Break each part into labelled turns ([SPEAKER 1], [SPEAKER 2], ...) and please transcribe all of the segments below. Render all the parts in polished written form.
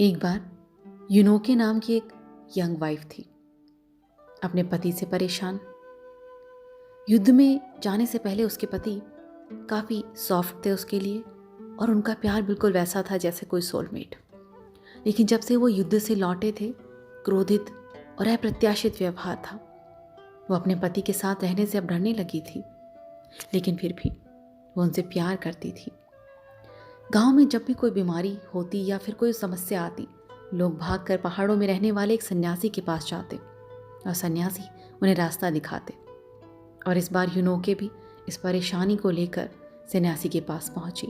[SPEAKER 1] एक बार यूनोके नाम की एक यंग वाइफ थी, अपने पति से परेशान। युद्ध में जाने से पहले उसके पति काफ़ी सॉफ्ट थे उसके लिए और उनका प्यार बिल्कुल वैसा था जैसे कोई सोलमेट। लेकिन जब से वो युद्ध से लौटे थे, क्रोधित और अप्रत्याशित व्यवहार था। वो अपने पति के साथ रहने से अब डरने लगी थी, लेकिन फिर भी वो उनसे प्यार करती थी। गांव में जब भी कोई बीमारी होती या फिर कोई समस्या आती, लोग भागकर पहाड़ों में रहने वाले एक सन्यासी के पास जाते और सन्यासी उन्हें रास्ता दिखाते। और इस बार यूनोके भी इस परेशानी को लेकर सन्यासी के पास पहुंची।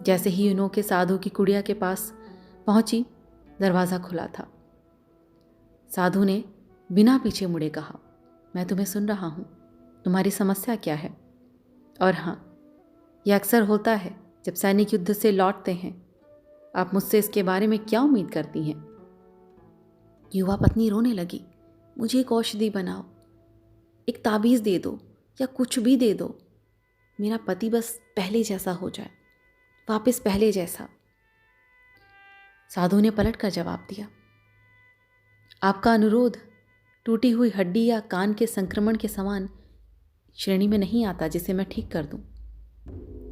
[SPEAKER 1] जैसे ही यूनोके साधु की कुड़िया के पास पहुंची, दरवाज़ा खुला था। साधु ने बिना पीछे मुड़े कहा, मैं तुम्हें सुन रहा हूँ, तुम्हारी समस्या क्या है? और हाँ, यह अक्सर होता है जब सैनिक युद्ध से लौटते हैं। आप मुझसे इसके बारे में क्या उम्मीद करती हैं? युवा पत्नी रोने लगी, मुझे एक औषधि बनाओ, एक ताबीज़ दे दो या कुछ भी दे दो। मेरा पति बस पहले जैसा हो जाए, वापस पहले जैसा। साधु ने पलट कर जवाब दिया, आपका अनुरोध टूटी हुई हड्डी या कान के संक्रमण के समान श्रेणी में नहीं आता जिसे मैं ठीक कर दूं।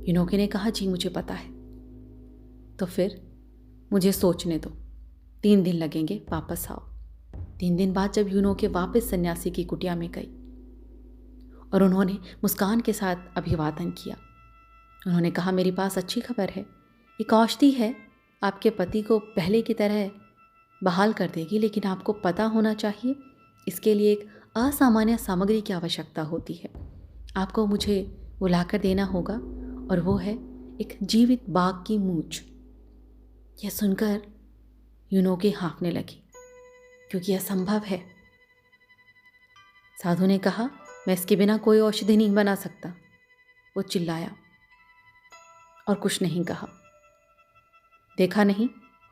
[SPEAKER 1] यूनोके ने कहा, जी मुझे पता है। तो फिर मुझे सोचने दो, 3 दिन लगेंगे, वापस आओ। 3 दिन बाद जब यूनोके वापस सन्यासी की कुटिया में गई और उन्होंने मुस्कान के साथ अभिवादन किया, उन्होंने कहा, मेरे पास अच्छी खबर है, एक औषधि है, आपके पति को पहले की तरह बहाल कर देगी। लेकिन आपको पता होना चाहिए, इसके लिए एक असामान्य सामग्री की आवश्यकता होती है। आपको मुझे वो लाकर देना होगा और वो है एक जीवित बाघ की मूंछ। यह सुनकर यूनोके हाँफने लगी, क्योंकि यह संभव है। साधु ने कहा, मैं इसके बिना कोई औषधि नहीं बना सकता। वो चिल्लाया और कुछ नहीं कहा। देखा नहीं,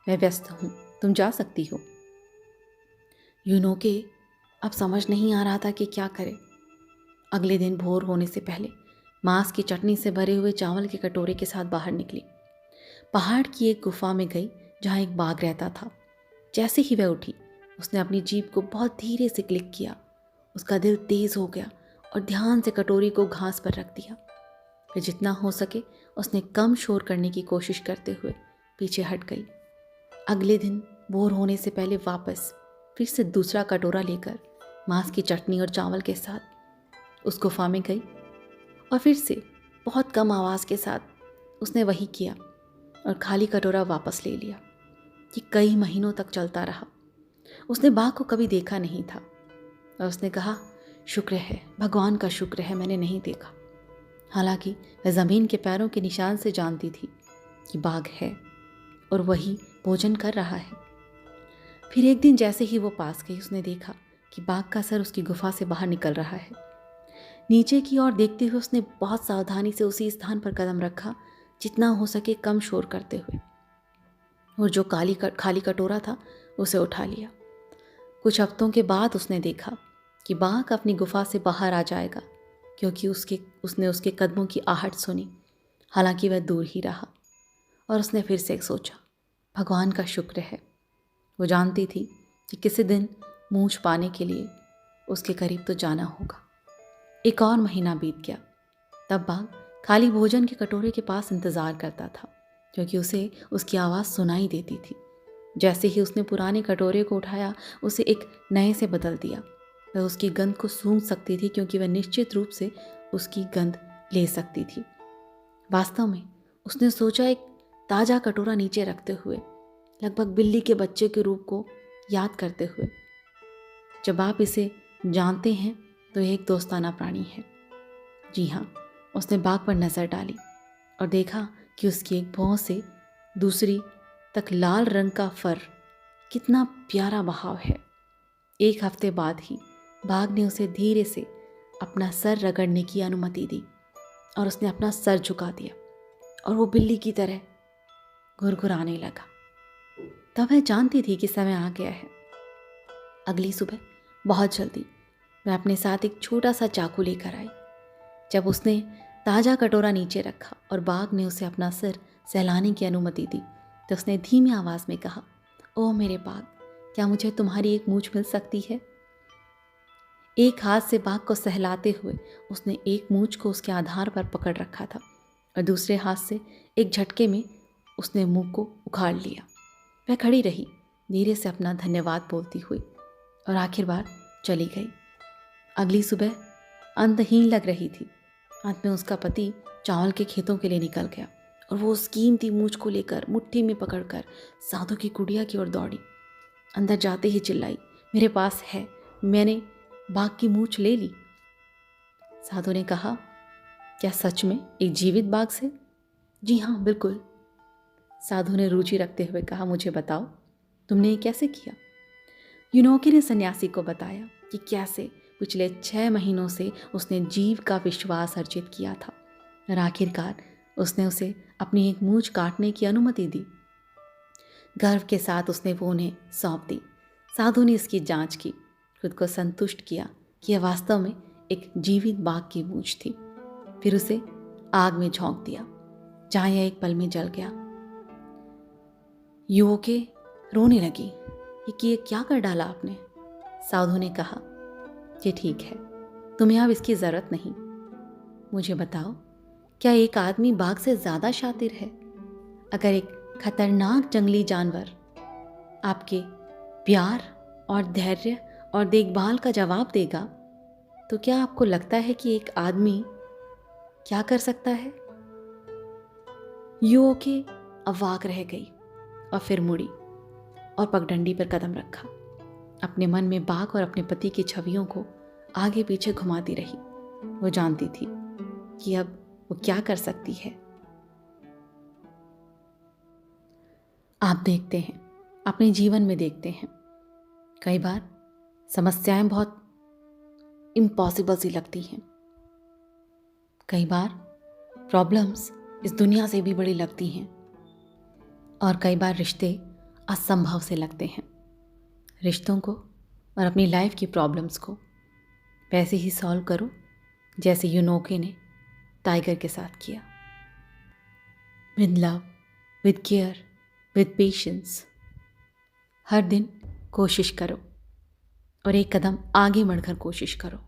[SPEAKER 1] मैं व्यस्त हूं, तुम जा सकती हो। यूनोके अब समझ नहीं आ रहा था कि क्या करे। अगले दिन भोर होने से पहले मांस की चटनी से भरे हुए चावल के कटोरे के साथ बाहर निकली। पहाड़ की एक गुफा में गई जहाँ एक बाघ रहता था। जैसे ही वह उठी, उसने अपनी जीभ को बहुत धीरे से क्लिक किया। उसका दिल तेज हो गया और ध्यान से कटोरी को घास पर रख दिया। फिर जितना हो सके उसने कम शोर करने की कोशिश करते हुए पीछे हट गई। अगले दिन भोर होने से पहले वापस फिर से दूसरा कटोरा लेकर मांस की चटनी और चावल के साथ उस गुफा में गई और फिर से बहुत कम आवाज़ के साथ उसने वही किया और खाली कटोरा वापस ले लिया। ये कई महीनों तक चलता रहा। उसने बाघ को कभी देखा नहीं था और उसने कहा, शुक्र है, भगवान का शुक्र है, मैंने नहीं देखा। हालांकि वह ज़मीन के पैरों के निशान से जानती थी कि बाघ है और वही भोजन कर रहा है। फिर एक दिन जैसे ही वो पास गई, उसने देखा कि बाघ का सर उसकी गुफा से बाहर निकल रहा है। नीचे की ओर देखते हुए उसने बहुत सावधानी से उसी स्थान पर कदम रखा, जितना हो सके कम शोर करते हुए, और जो खाली कटोरा था उसे उठा लिया। कुछ हफ्तों के बाद उसने देखा कि बाघ अपनी गुफा से बाहर आ जाएगा, क्योंकि उसने उसके कदमों की आहट सुनी। हालांकि वह दूर ही रहा और उसने फिर से सोचा, भगवान का शुक्र है। वो जानती थी कि किसी दिन मूंछ पाने के लिए उसके करीब तो जाना होगा। एक और महीना बीत गया। तब बाघ खाली भोजन के कटोरे के पास इंतज़ार करता था, क्योंकि उसे उसकी आवाज़ सुनाई देती थी। जैसे ही उसने पुराने कटोरे को उठाया, उसे एक नए से बदल दिया। वह उसकी गंध को सूंघ सकती थी, क्योंकि वह निश्चित रूप से उसकी गंध ले सकती थी। वास्तव में उसने सोचा, एक ताज़ा कटोरा नीचे रखते हुए, लगभग बिल्ली के बच्चे के रूप को याद करते हुए, जब आप इसे जानते हैं तो एक दोस्ताना प्राणी है। जी हाँ, उसने बाघ पर नज़र डाली और देखा कि उसकी एक भौं से दूसरी तक लाल रंग का फर, कितना प्यारा बहाव है। 1 हफ्ते बाद ही बाघ ने उसे धीरे से अपना सर रगड़ने की अनुमति दी और उसने अपना सर झुका दिया और वो बिल्ली की तरह घुरघुराने लगा। तब वह जानती थी कि समय आ गया है। अगली सुबह बहुत जल्दी वह अपने साथ एक छोटा सा चाकू लेकर आई। जब उसने ताज़ा कटोरा नीचे रखा और बाघ ने उसे अपना सिर सहलाने की अनुमति दी, तो उसने धीमी आवाज़ में कहा, ओह मेरे बाघ, क्या मुझे तुम्हारी एक मूंछ मिल सकती है? एक हाथ से बाघ को सहलाते हुए उसने एक मूंछ को उसके आधार पर पकड़ रखा था और दूसरे हाथ से एक झटके में उसने मुंह को उखाड़ लिया। वह खड़ी रही, धीरे से अपना धन्यवाद बोलती हुई, और आखिरकार चली गई। अगली सुबह अंतहीन लग रही थी। अंत में उसका पति चावल के खेतों के लिए निकल गया और वो उस कीमती मूंछ को लेकर मुट्ठी में पकड़कर साधु की कुटिया की ओर दौड़ी। अंदर जाते ही चिल्लाई, मेरे पास है, मैंने बाघ की मूंछ ले ली। साधु ने कहा, क्या सच में एक जीवित बाघ से? जी हाँ, बिल्कुल। साधु ने रुचि रखते हुए कहा, मुझे बताओ, तुमने ये कैसे किया? यूनोकी ने सन्यासी को बताया कि कैसे पिछले 6 महीनों से उसने जीव का विश्वास अर्जित किया था और आखिरकार उसने उसे अपनी एक मूंछ काटने की अनुमति दी। गर्व के साथ उसने वो उन्हें सौंप दी। साधु ने इसकी जांच की, खुद को संतुष्ट किया कि यह वास्तव में एक जीवित बाघ की मूंछ थी। फिर उसे आग में झोंक दिया, जहां यह एक पल में जल गया। युवके रोने लगी कि ये क्या कर डाला आपने? साधु ने कहा कि ठीक है, तुम्हें अब इसकी जरूरत नहीं। मुझे बताओ, क्या एक आदमी बाघ से ज्यादा शातिर है? अगर एक खतरनाक जंगली जानवर आपके प्यार और धैर्य और देखभाल का जवाब देगा, तो क्या आपको लगता है कि एक आदमी क्या कर सकता है? युवके अवाक रह गई और फिर मुड़ी और पगडंडी पर कदम रखा। अपने मन में बाघ और अपने पति की छवियों को आगे पीछे घुमाती रही। वो जानती थी कि अब वो क्या कर सकती है। आप देखते हैं, अपने जीवन में देखते हैं, कई बार समस्याएं बहुत इम्पॉसिबल सी लगती हैं। कई बार प्रॉब्लम्स इस दुनिया से भी बड़ी लगती हैं और कई बार रिश्ते असंभव से लगते हैं। रिश्तों को और अपनी लाइफ की प्रॉब्लम्स को वैसे ही सॉल्व करो जैसे यूनोके ने टाइगर के साथ किया। With love, with care, with patience. हर दिन कोशिश करो और एक कदम आगे बढ़कर कोशिश करो।